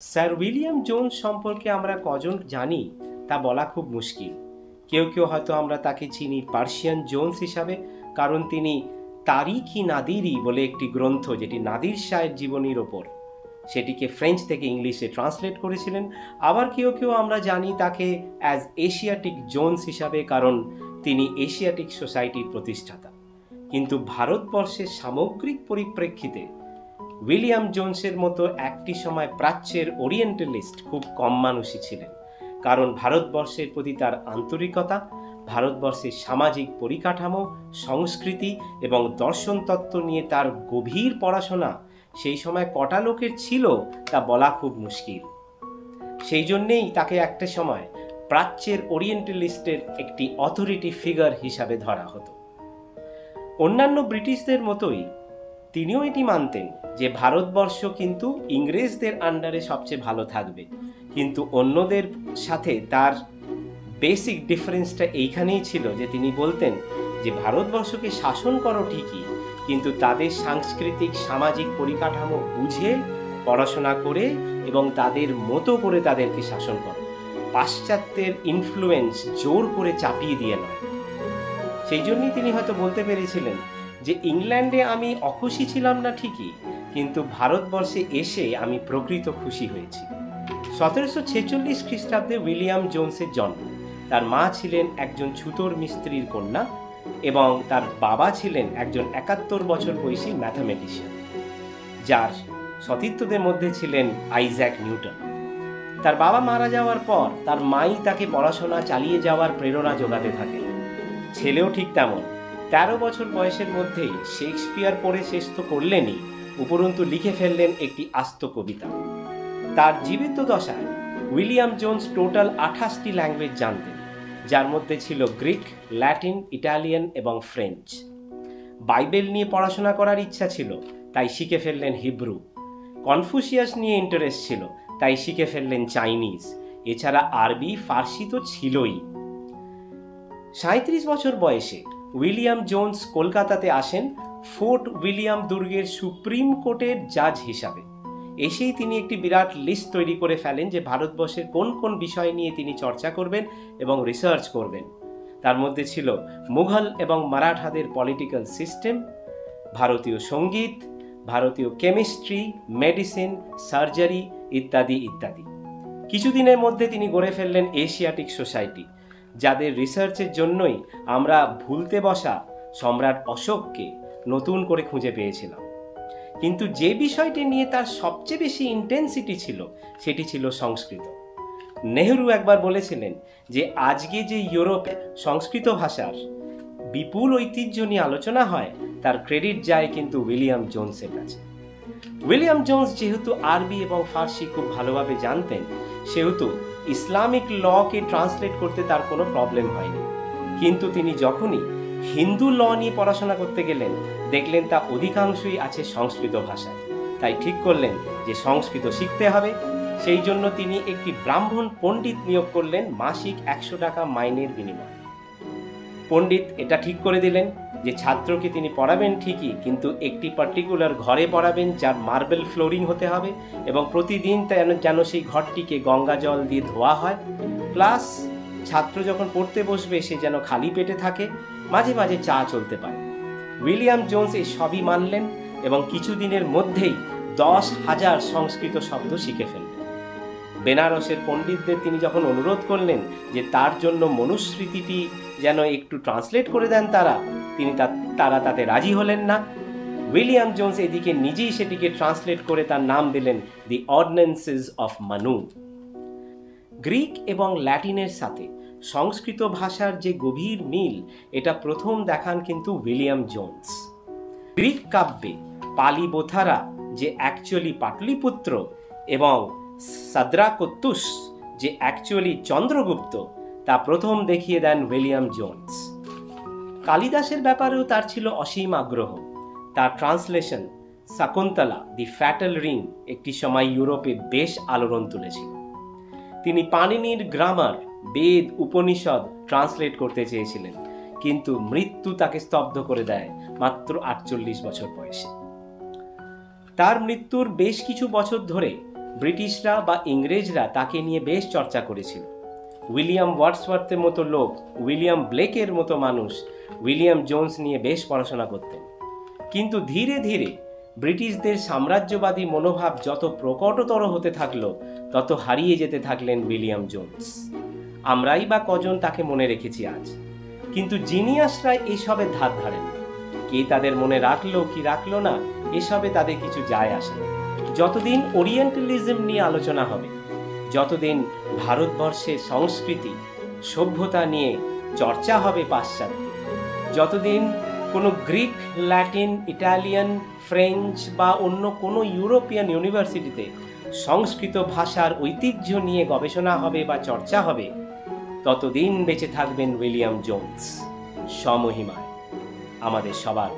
Sir William Jones সম্পর্কে আমরা কজন জানি তা বলা খুব মুশকিল। কেউ কেউ হয়তো আমরা তাকে চিনি পার্সিয়ান জোন্স হিসাবে, কারণ তিনি তারিখ-ই নাদিরি বলে একটি গ্রন্থ, যেটি নাদির শাহের জীবনীর ওপর, সেটিকে ফ্রেঞ্চ থেকে ইংলিশে ট্রান্সলেট করেছিলেন। আবার কেউ কেউ আমরা জানি তাকে অ্যাজ এশিয়াটিক জোন্স হিসাবে, কারণ তিনি এশিয়াটিক সোসাইটির প্রতিষ্ঠাতা। কিন্তু ভারতবর্ষের সামগ্রিক পরিপ্রেক্ষিতে উইলিয়াম জোন্সের মতো একটি সময় প্রাচ্যের ওরিয়েন্টালিস্ট খুব কম মানুষই ছিলেন, কারণ ভারতবর্ষের প্রতি তার আন্তরিকতা, ভারতবর্ষের সামাজিক পরিকাঠামো, সংস্কৃতি এবং দর্শনতত্ত্ব নিয়ে তার গভীর পড়াশোনা সেই সময় কটা লোকের ছিল তা বলা খুব মুশকিল। সেই জন্যেই তাকে একটা সময় প্রাচ্যের ওরিয়েন্টালিস্টের একটি অথরিটি ফিগার হিসাবে ধরা হতো। অন্যান্য ব্রিটিশদের মতোই তিনিও এটি মানতেন যে ভারতবর্ষ কিন্তু ইংরেজদের আন্ডারে সবচেয়ে ভালো থাকবে, কিন্তু অন্যদের সাথে তার বেসিক ডিফারেন্সটা এইখানেই ছিল যে তিনি বলতেন যে ভারতবর্ষকে শাসন করো ঠিকই, কিন্তু তাদের সাংস্কৃতিক সামাজিক পরিকাঠামো বুঝে, পড়াশোনা করে এবং তাদের মতো করে তাদেরকে শাসন করো, পাশ্চাত্যের ইনফ্লুয়েন্স জোর করে চাপিয়ে দিয়ে নয়। সেই জন্যই তিনি হয়তো বলতে পেরেছিলেন যে ইংল্যান্ডে আমি অখুশি ছিলাম না ঠিকই, কিন্তু ভারতবর্ষে এসে আমি প্রকৃত খুশি হয়েছি। 1746 খ্রিস্টাব্দে উইলিয়াম জোন্সের জন্ম। তার মা ছিলেন একজন ছুতোর মিস্ত্রির কন্যা এবং তার বাবা ছিলেন একজন 71 বছর বয়সী ম্যাথামেটিশিয়ান, যার সতীর্থদের মধ্যে ছিলেন আইজ্যাক নিউটন। তার বাবা মারা যাওয়ার পর তার মাই তাকে পড়াশোনা চালিয়ে যাওয়ার প্রেরণা যোগাতে থাকেন। ছেলেও ঠিক তেমন। 13 বছর বয়সের মধ্যেই শেক্সপিয়ার পড়ে শেষ তো করলেনই, উপরন্তু লিখে ফেললেন একটি আস্ত কবিতা। তার জীবিত দশায় উইলিয়াম জোন্স টোটাল 28টি ল্যাঙ্গুয়েজ জানতেন, যার মধ্যে ছিল গ্রিক, ল্যাটিন, ইটালিয়ান এবং ফ্রেঞ্চ। বাইবেল নিয়ে পড়াশোনা করার ইচ্ছা ছিল, তাই শিখে ফেললেন হিব্রু। কনফুসিয়াস নিয়ে ইন্টারেস্ট ছিল, তাই শিখে ফেললেন চাইনিজ। এছাড়া আরবি, ফার্সি তো ছিলই। 37 বছর বয়সে উইলিয়াম জোন্স কলকাতাতে আসেন ফোর্ট উইলিয়াম দুর্গের সুপ্রিম কোর্টের জাজ হিসাবে। এসেই তিনি একটি বিরাট লিস্ট তৈরি করে ফেলেন যে ভারতবর্ষের কোন কোন বিষয় নিয়ে তিনি চর্চা করবেন এবং রিসার্চ করবেন। তার মধ্যে ছিল মুঘল এবং মারাঠাদের পলিটিক্যাল সিস্টেম, ভারতীয় সঙ্গীত, ভারতীয় কেমিস্ট্রি, মেডিসিন, সার্জারি ইত্যাদি ইত্যাদি। কিছুদিনের মধ্যে তিনি গড়ে ফেললেন এশিয়াটিক সোসাইটি, যাদের রিসার্চের জন্যই আমরা ভুলতে বসা সম্রাট অশোককে নতুন করে খুঁজে পেয়েছিলাম। কিন্তু যে বিষয়টি নিয়ে তার সবচেয়ে বেশি ইন্টেন্সিটি ছিল সেটি ছিল সংস্কৃত। নেহরু একবার বলেছিলেন যে আজকে যে ইউরোপে সংস্কৃত ভাষার বিপুল ঐতিহ্য নিয়ে আলোচনা হয় তার ক্রেডিট যায় কিন্তু উইলিয়াম জোন্সের কাছে। উইলিয়াম জোন্স যেহেতু আরবি এবং ফার্সি খুব ভালোভাবে জানতেন, সেহেতু ইসলামিক লকে ট্রান্সলেট করতে তার কোনো প্রবলেম হয়নি। কিন্তু তিনি যখনই হিন্দু ল নিয়ে পড়াশোনা করতে গেলেন, দেখলেন তা অধিকাংশই আছে সংস্কৃত ভাষায়। তাই ঠিক করলেন যে সংস্কৃত শিখতে হবে। সেই জন্য তিনি একটি ব্রাহ্মণ পণ্ডিত নিয়োগ করলেন মাসিক 100 টাকা মাইনের বিনিময়ে। পণ্ডিত এটা ঠিক করে দিলেন যে ছাত্রকে তিনি পড়াবেন ঠিকই, কিন্তু একটি পার্টিকুলার ঘরে পড়াবেন যার মার্বেল ফ্লোরিং হতে হবে এবং প্রতিদিন যেন সেই ঘরটিকে গঙ্গা জল দিয়ে ধোয়া হয়। প্লাস ছাত্র যখন পড়তে বসবে সে যেন খালি পেটে থাকে, মাঝে মাঝে চা চলতে পারে। উইলিয়াম জোন্স এই সবই মানলেন এবং কিছুদিনের মধ্যেই 10,000 সংস্কৃত শব্দ শিখে ফেললেন। বেনারসের পণ্ডিতদের তিনি যখন অনুরোধ করলেন যে তার জন্য মনুস্মৃতিটি যেন একটু ট্রান্সলেট করে দেন তারা তাতে রাজি হলেন না। উইলিয়াম জোন্স এদিকে নিজেই সেটিকে ট্রান্সলেট করে তার নাম দিলেন দি অর্ডিন্যান্সেস অফ মানু। গ্রিক এবং ল্যাটিনের সাথে সংস্কৃত ভাষার যে গভীর মিল, এটা প্রথম দেখান কিন্তু উইলিয়াম জোন্স। গ্রিক কাব্যে পালি বোথারা যে অ্যাকচুয়ালি পাটলিপুত্র এবং সাদ্রাকোত্তুস যে অ্যাকচুয়ালি চন্দ্রগুপ্ত, তা প্রথম দেখিয়ে দেন উইলিয়াম জোন্স। কালিদাসের ব্যাপারেও তার ছিল অসীম আগ্রহ। তার ট্রান্সলেশন শকুন্তলা দি ফ্যাটাল রিং একটি সময় ইউরোপে বেশ আলোড়ন তুলেছিল। তিনি পাণিনির গ্রামার, বেদ, উপনিষদ ট্রান্সলেট করতে চেয়েছিলেন, কিন্তু মৃত্যু তাকে স্তব্ধ করে দেয় মাত্র 48 বছর বয়সে। তার মৃত্যুর বেশ কিছু বছর ধরে ব্রিটিশরা বা ইংরেজরা তাকে নিয়ে বেশ চর্চা করেছিল। উইলিয়াম ওয়ার্ডসওয়ার্থের মতো লোক, উইলিয়াম ব্লেকের মতো মানুষ উইলিয়াম জোন্স নিয়ে বেশ পড়াশোনা করতেন। কিন্তু ধীরে ধীরে ব্রিটিশদের সাম্রাজ্যবাদী মনোভাব যত প্রকটতর হতে থাকলো, তত হারিয়ে যেতে থাকলেন উইলিয়াম জোন্স। আমরাই বা কজন তাকে মনে রেখেছি আজ, কিন্তু জিনিয়াসরা এসবের ধার ধারেন। কে তাদের মনে রাখলো কি রাখলো না, এসবে তাদের কিছু যায় আসে না। যতদিন ওরিয়েন্টালিজম নিয়ে আলোচনা হবে, যতদিন ভারতবর্ষের সংস্কৃতি সভ্যতা নিয়ে চর্চা হবে পাশ্চাত্যে, যতদিন কোনো গ্রিক, ল্যাটিন, ইটালিয়ান, ফ্রেঞ্চ বা অন্য কোনো ইউরোপিয়ান ইউনিভার্সিটিতে সংস্কৃত ভাষার ঐতিহ্য নিয়ে গবেষণা হবে বা চর্চা হবে, ততদিন বেঁচে থাকবেন উইলিয়াম জোন্স, স্বমহিমায় আমাদের সবার।